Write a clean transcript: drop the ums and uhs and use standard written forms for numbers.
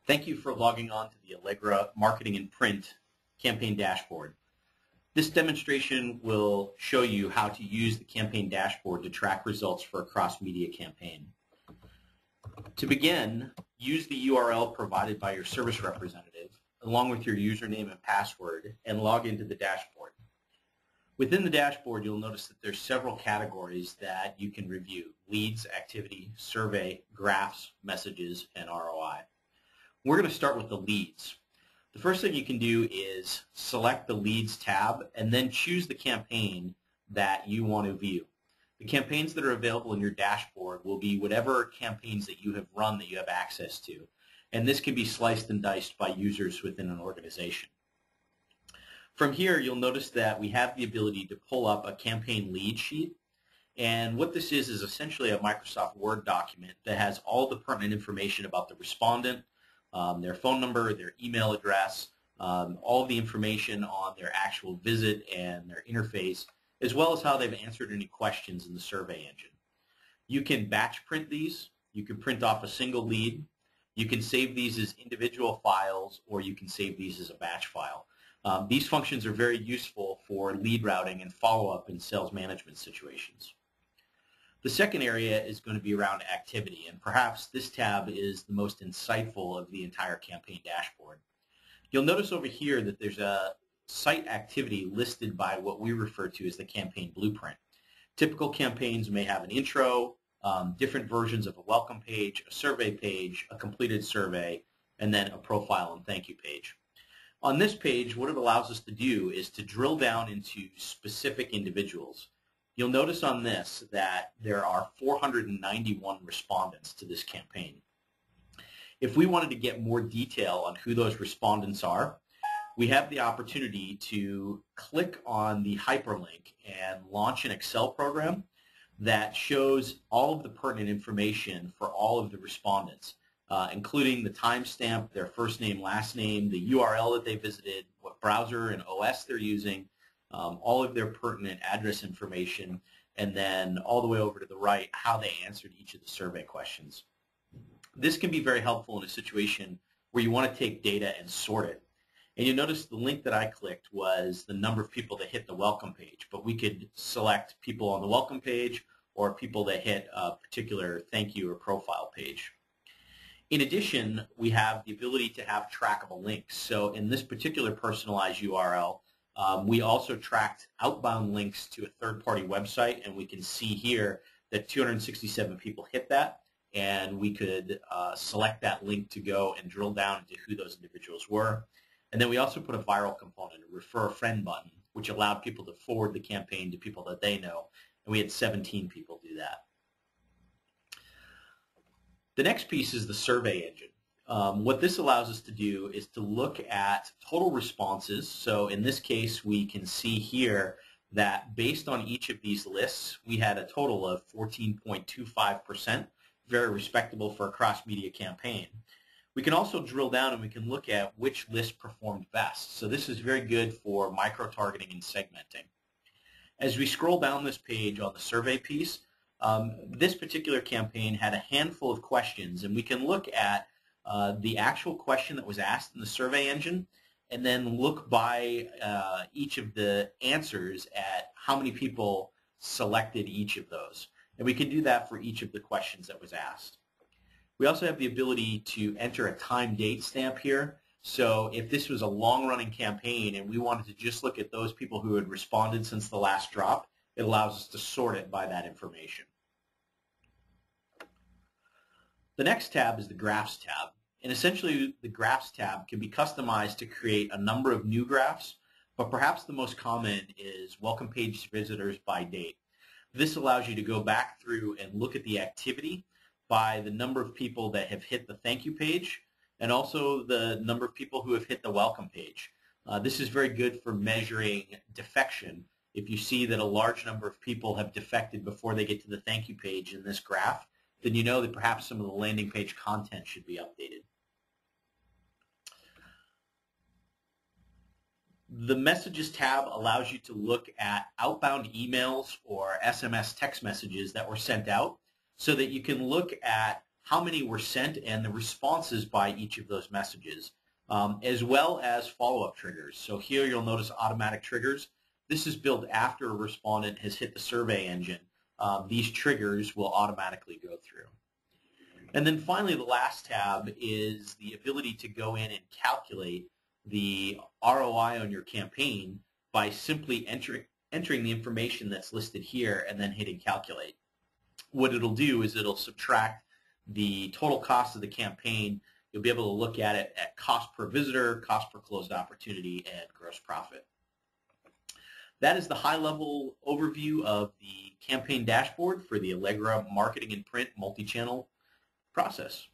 Thank you for logging on to the Allegra Marketing Print campaign dashboard. This demonstration will show you how to use the campaign dashboard to track results for a cross-media campaign. To begin, use the URL provided by your service representative along with your username and password and log into the dashboard. Within the dashboard, you'll notice that there's several categories that you can review: leads, activity, survey, graphs, messages, and ROI. We're going to start with the leads. The first thing you can do is select the Leads tab and then choose the campaign that you want to view. The campaigns that are available in your dashboard will be whatever campaigns that you have run that you have access to. And this can be sliced and diced by users within an organization. From here, you'll notice that we have the ability to pull up a campaign lead sheet. And what this is essentially a Microsoft Word document that has all the pertinent information about the respondent, their phone number, their email address, all of the information on their actual visit and their interface, as well as how they've answered any questions in the survey engine. You can batch print these. You can print off a single lead. You can save these as individual files, or you can save these as a batch file. These functions are very useful for lead routing and follow-up in sales management situations. The second area is going to be around activity, and perhaps this tab is the most insightful of the entire campaign dashboard. You'll notice over here that there's a site activity listed by what we refer to as the campaign blueprint. Typical campaigns may have an intro, different versions of a welcome page, a survey page, a completed survey, and then a profile and thank you page. On this page, what it allows us to do is to drill down into specific individuals. You'll notice on this that there are 491 respondents to this campaign. If we wanted to get more detail on who those respondents are, we have the opportunity to click on the hyperlink and launch an Excel program that shows all of the pertinent information for all of the respondents, including the timestamp, their first name, last name, the URL that they visited, what browser and OS they're using, all of their pertinent address information, and then all the way over to the right, how they answered each of the survey questions. This can be very helpful in a situation where you want to take data and sort it. And you notice the link that I clicked was the number of people that hit the welcome page, but we could select people on the welcome page or people that hit a particular thank you or profile page. In addition, we have the ability to have trackable links. So in this particular personalized URL, we also tracked outbound links to a third-party website, and we can see here that 267 people hit that, and we could select that link to go and drill down into who those individuals were. And then we also put a viral component, a refer a friend button, which allowed people to forward the campaign to people that they know, and we had 17 people do that. The next piece is the survey engine. What this allows us to do is to look at total responses. So in this case, we can see here that based on each of these lists, we had a total of 14.25%, very respectable for a cross-media campaign. We can also drill down and we can look at which list performed best. So this is very good for micro-targeting and segmenting. As we scroll down this page on the survey piece, this particular campaign had a handful of questions, and we can look at the actual question that was asked in the survey engine and then look by each of the answers at how many people selected each of those. And we can do that for each of the questions that was asked. We also have the ability to enter a time date stamp here. So if this was a long-running campaign and we wanted to just look at those people who had responded since the last drop, it allows us to sort it by that information. The next tab is the Graphs tab. And essentially, the Graphs tab can be customized to create a number of new graphs, but perhaps the most common is welcome page visitors by date. This allows you to go back through and look at the activity by the number of people that have hit the thank you page and also the number of people who have hit the welcome page. This is very good for measuring defection. If you see that a large number of people have defected before they get to the thank you page in this graph, then you know that perhaps some of the landing page content should be updated. The Messages tab allows you to look at outbound emails or SMS text messages that were sent out so that you can look at how many were sent and the responses by each of those messages, as well as follow-up triggers. So here you'll notice automatic triggers. This is built after a respondent has hit the survey engine. These triggers will automatically go through. And then finally, the last tab is the ability to go in and calculate the ROI on your campaign by simply entering the information that's listed here and then hitting calculate. What it'll do is it'll subtract the total cost of the campaign. You'll be able to look at it at cost per visitor, cost per closed opportunity, and gross profit. That is the high-level overview of the campaign dashboard for the Allegra Marketing and Print multi-channel process.